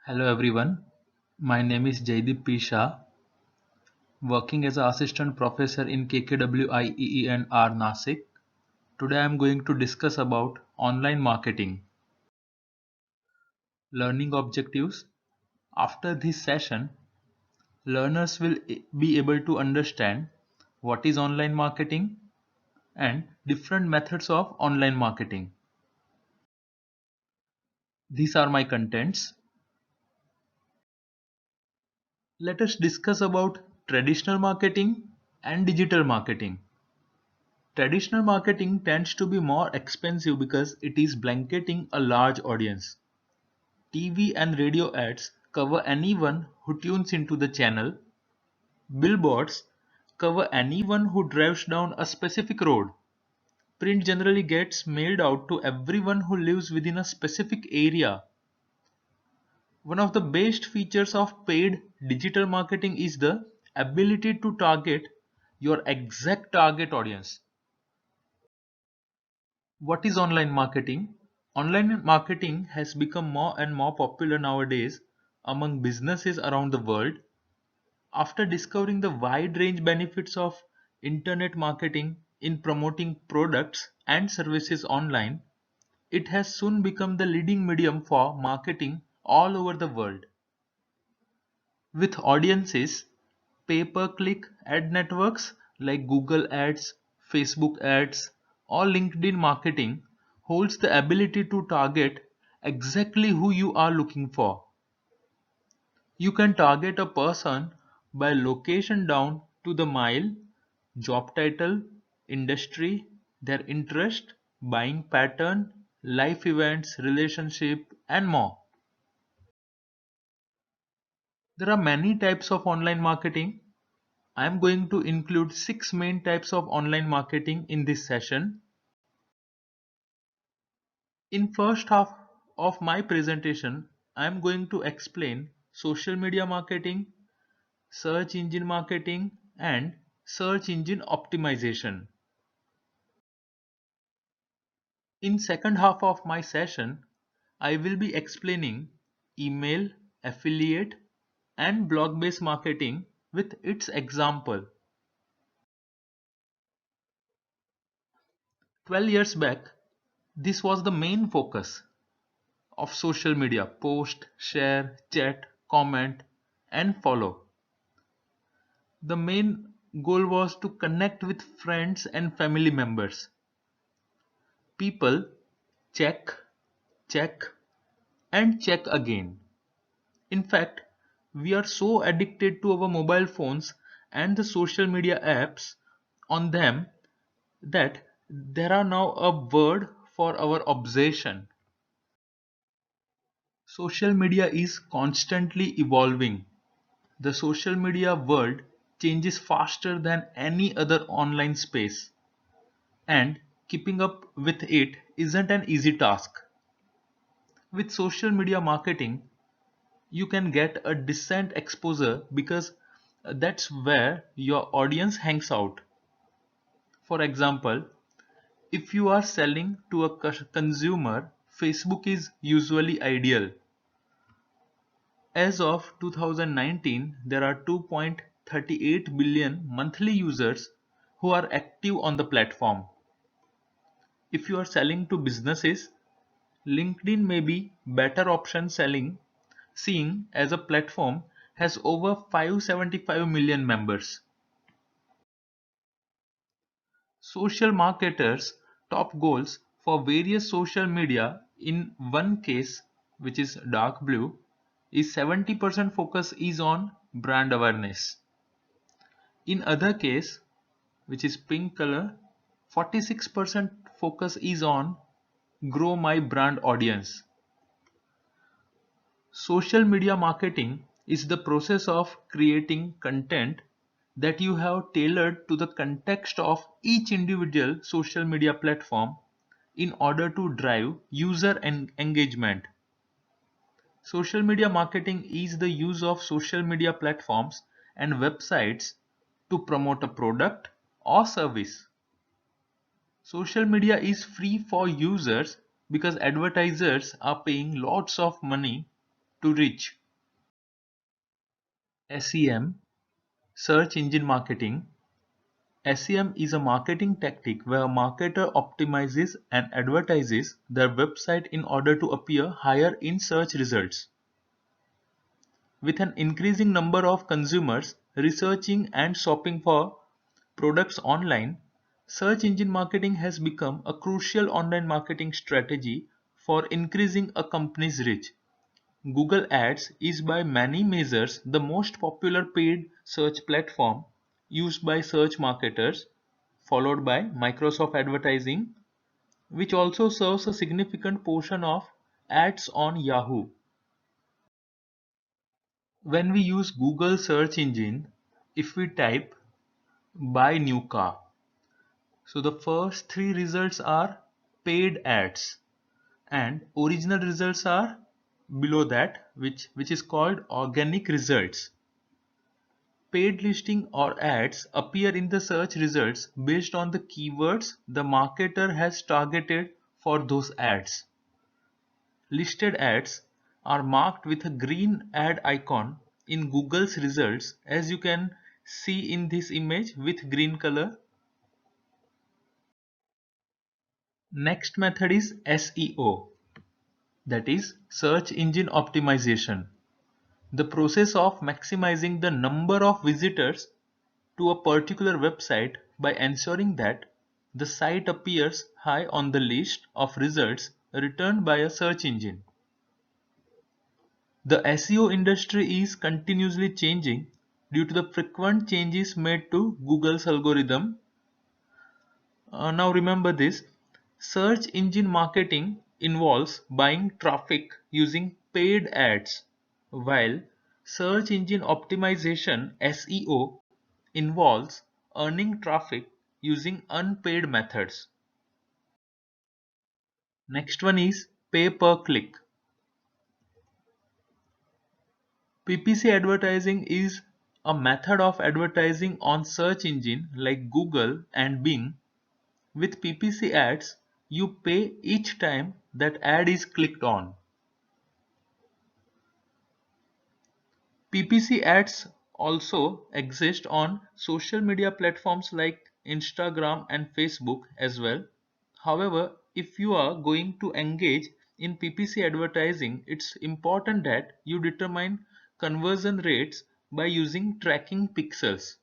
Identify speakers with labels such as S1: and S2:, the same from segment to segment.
S1: Hello everyone, my name is Jaideep P. Shah, working as an assistant professor in KKW and R Nasik. Today I am going to discuss about online marketing. Learning objectives. After this session, learners will be able to understand what is online marketing and different methods of online marketing. These are my contents. Let us discuss about traditional marketing and digital marketing. Traditional marketing tends to be more expensive because it is blanketing a large audience. TV and radio ads cover anyone who tunes into the channel. Billboards cover anyone who drives down a specific road. Print generally gets mailed out to everyone who lives within a specific area. One of the best features of paid digital marketing is the ability to target your exact target audience. What is online marketing? Online marketing has become more and more popular nowadays among businesses around the world. After discovering the wide range benefits of internet marketing in promoting products and services online, it has soon become the leading medium for marketing all over the world. With audiences, pay-per-click ad networks like Google Ads, Facebook Ads, or LinkedIn marketing holds the ability to target exactly who you are looking for. You can target a person by location down to the mile, job title, industry, their interest, buying pattern, life events, relationship, and more. There are many types of online marketing. I am going to include 6 main types of online marketing in this session. In first half of my presentation, I am going to explain social media marketing, search engine marketing, and search engine optimization. In second half of my session, I will be explaining email, affiliate, and blog-based marketing with its example. 12 years back, this was the main focus of social media: post, share, chat, comment, and follow. The main goal was to connect with friends and family members. People check, check, and check again. In fact, we are so addicted to our mobile phones and the social media apps on them that there are now a word for our obsession. Social media is constantly evolving. The social media world changes faster than any other online space, and keeping up with it isn't an easy task. With social media marketing, you can get a decent exposure because that's where your audience hangs out. For example, if you are selling to a consumer, Facebook is usually ideal. As of 2019, there are 2.38 billion monthly users who are active on the platform. If you are selling to businesses, LinkedIn may be better option selling, seeing as a platform has over 575 million members. Social marketers' top goals for various social media in one case, which is dark blue, is 70% focus is on brand awareness. In other case, which is pink color, 46% focus is on grow my brand audience. Social media marketing is the process of creating content that you have tailored to the context of each individual social media platform in order to drive user engagement. Social media marketing is the use of social media platforms and websites to promote a product or service. Social media is free for users because advertisers are paying lots of money to reach. SEM, Search Engine Marketing. SEM is a marketing tactic where a marketer optimizes and advertises their website in order to appear higher in search results. With an increasing number of consumers researching and shopping for products online, search engine marketing has become a crucial online marketing strategy for increasing a company's reach. Google Ads is by many measures the most popular paid search platform used by search marketers, followed by Microsoft Advertising, which also serves a significant portion of ads on Yahoo. When we use Google search engine, if we type buy new car, so the first three results are paid ads and original results are below that, which is called organic results. Paid listing or ads appear in the search results based on the keywords the marketer has targeted for those ads. Listed ads are marked with a green ad icon in Google's results, as you can see in this image with green color. Next method is SEO, that is search engine optimization. The process of maximizing the number of visitors to a particular website by ensuring that the site appears high on the list of results returned by a search engine. The SEO industry is continuously changing due to the frequent changes made to Google's algorithm. Now remember this, search engine marketing involves buying traffic using paid ads, while search engine optimization (SEO) involves earning traffic using unpaid methods. Next one is pay per click. PPC advertising is a method of advertising on search engine like Google and Bing. With PPC ads, you pay each time that ad is clicked on. PPC ads also exist on social media platforms like Instagram and Facebook as well. However, if you are going to engage in PPC advertising, it's important that you determine conversion rates by using tracking pixels.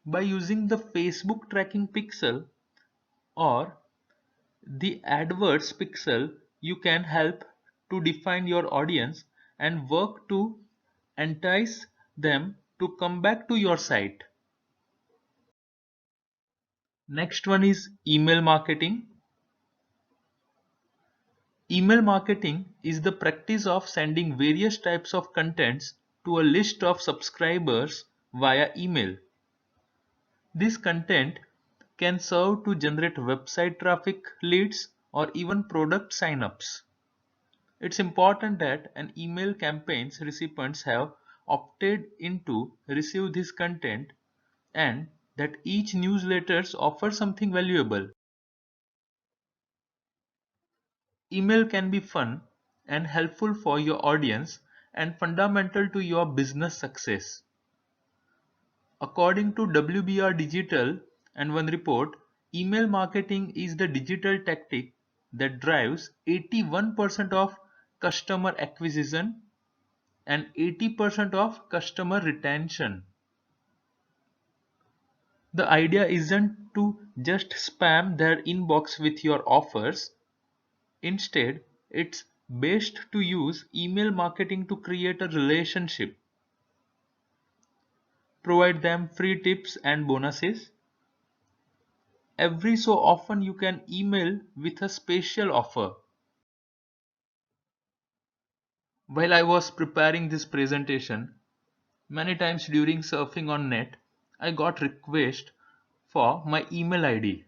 S1: By using the Facebook tracking pixel or the AdWords pixel, you can help to define your audience and work to entice them to come back to your site. Next one is email marketing. Email marketing is the practice of sending various types of contents to a list of subscribers via email. This content can serve to generate website traffic, leads, or even product sign-ups. It's important that an email campaign's recipients have opted in to receive this content and that each newsletters offer something valuable. Email can be fun and helpful for your audience and fundamental to your business success. According to WBR Digital and one report, email marketing is the digital tactic that drives 81% of customer acquisition and 80% of customer retention. The idea isn't to just spam their inbox with your offers. Instead, it's best to use email marketing to create a relationship, provide them free tips and bonuses. Every so often you can email with a special offer. While I was preparing this presentation, many times during surfing on net, I got request for my email ID.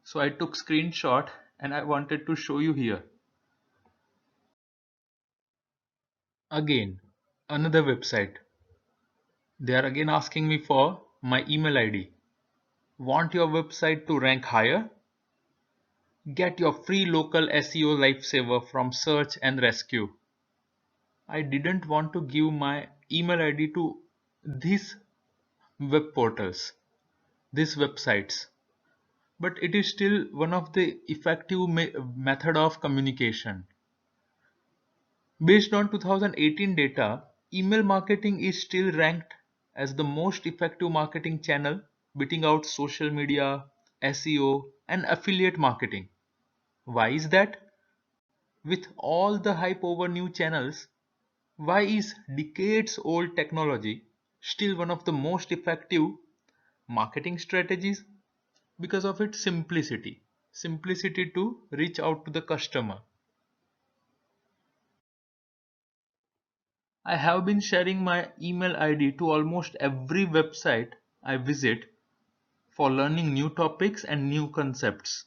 S1: So I took screenshot and I wanted to show you here. Again, another website. They are again asking me for my email ID. Want your website to rank higher? Get your free local SEO lifesaver from Search and Rescue. I didn't want to give my email ID to these web portals, these websites, but it is still one of the effective method of communication. Based on 2018 data, email marketing is still ranked as the most effective marketing channel, beating out social media, SEO, and affiliate marketing. Why is that? With all the hype over new channels, why is decades old technology still one of the most effective marketing strategies? Because of its simplicity. Simplicity to reach out to the customer. I have been sharing my email ID to almost every website I visit for learning new topics and new concepts.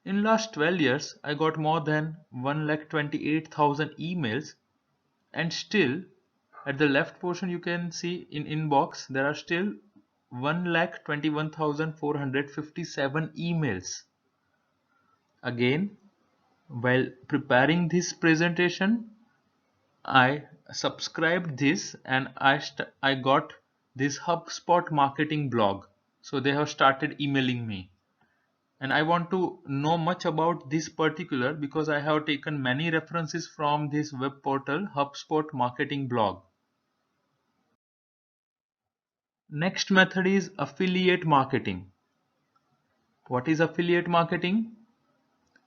S1: In last 12 years, I got more than 1,28,000 emails, and still at the left portion you can see in inbox there are still 1,21,457 emails. Again, while preparing this presentation, I subscribed this and I got this HubSpot marketing blog. So they have started emailing me. And I want to know much about this particular because I have taken many references from this web portal HubSpot marketing blog. Next method is affiliate marketing. What is affiliate marketing?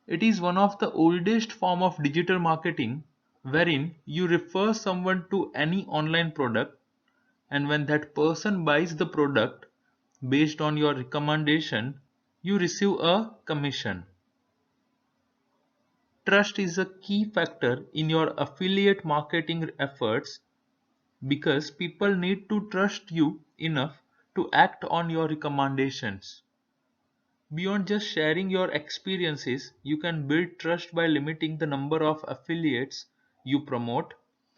S1: It is one of the oldest form of digital marketing wherein you refer someone to any online product, and when that person buys the product based on your recommendation, you receive a commission. Trust is a key factor in your affiliate marketing efforts because people need to trust you enough to act on your recommendations. Beyond just sharing your experiences, you can build trust by limiting the number of affiliates you promote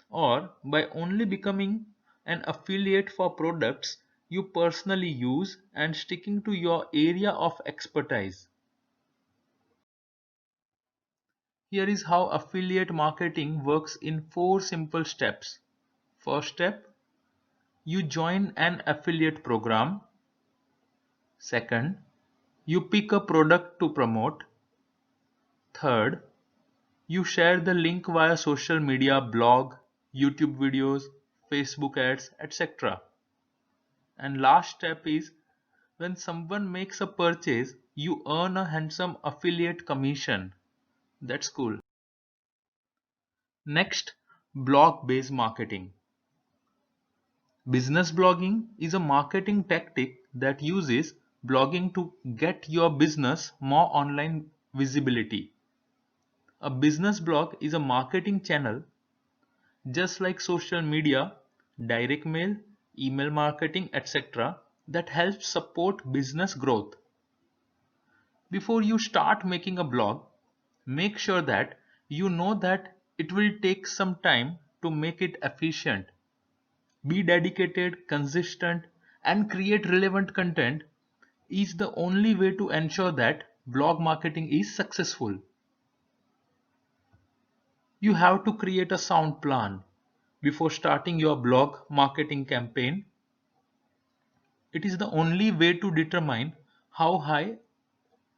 S1: or by only becoming an affiliate for products you personally use and sticking to your area of expertise. Here is how affiliate marketing works in 4 simple steps. First step, you join an affiliate program. Second, you pick a product to promote. Third, you share the link via social media, blog, YouTube videos, Facebook ads, etc. And last step is when someone makes a purchase, you earn a handsome affiliate commission. That's cool. Next, blog-based marketing. Business blogging is a marketing tactic that uses blogging to get your business more online visibility. A business blog is a marketing channel just like social media, direct mail, email marketing, etc., that helps support business growth. Before you start making a blog, make sure that you know that it will take some time to make it efficient. Be dedicated, consistent, and create relevant content is the only way to ensure that blog marketing is successful. You have to create a sound plan before starting your blog marketing campaign. It is the only way to determine how high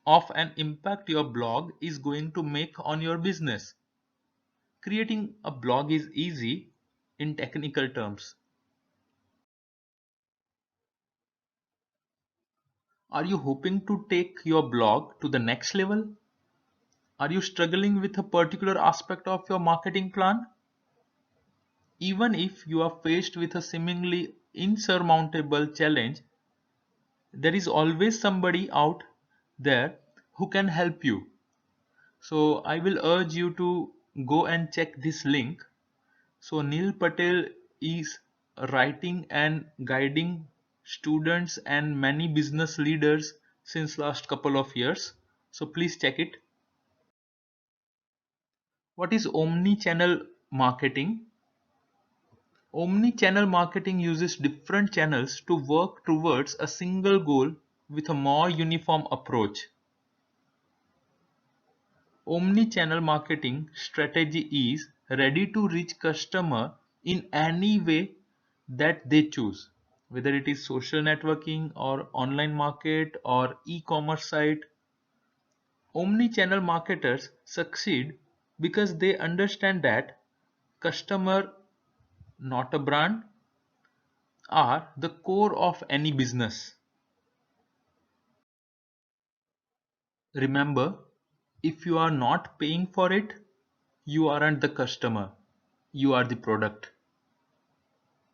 S1: of an impact your blog is going to make on your business. Creating a blog is easy in technical terms. Are you hoping to take your blog to the next level? Are you struggling with a particular aspect of your marketing plan? Even if you are faced with a seemingly insurmountable challenge, there is always somebody out there who can help you. So I will urge you to go and check this link. So Neil Patel is writing and guiding students and many business leaders since last couple of years. So please check it. What is omni-channel marketing? Omni-channel marketing uses different channels to work towards a single goal with a more uniform approach. Omni-channel marketing strategy is ready to reach customer in any way that they choose, whether it is social networking or online market or e-commerce site. Omni-channel marketers succeed because they understand that customer, not a brand, are the core of any business. Remember, if you are not paying for it, you aren't the customer, you are the product.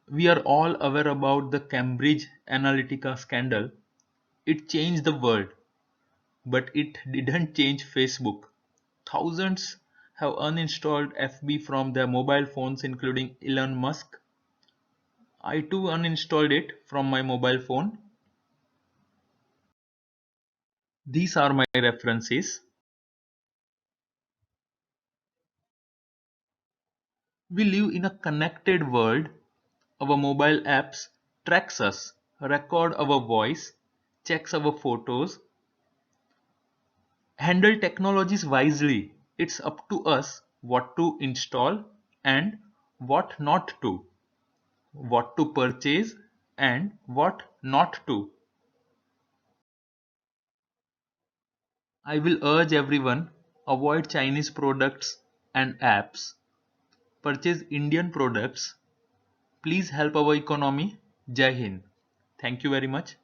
S1: We are all aware about the Cambridge Analytica scandal. It changed the world, but it didn't change Facebook. Thousands have uninstalled FB from their mobile phones, including Elon Musk. I too uninstalled it from my mobile phone. These are my references. We live in a connected world. Our mobile apps tracks us, record our voice, checks our photos, handle technologies wisely. It's up to us what to install and what not to, what to purchase and what not to. I will urge everyone, avoid Chinese products and apps, purchase Indian products. Please help our economy. Jai Hind. Thank you very much.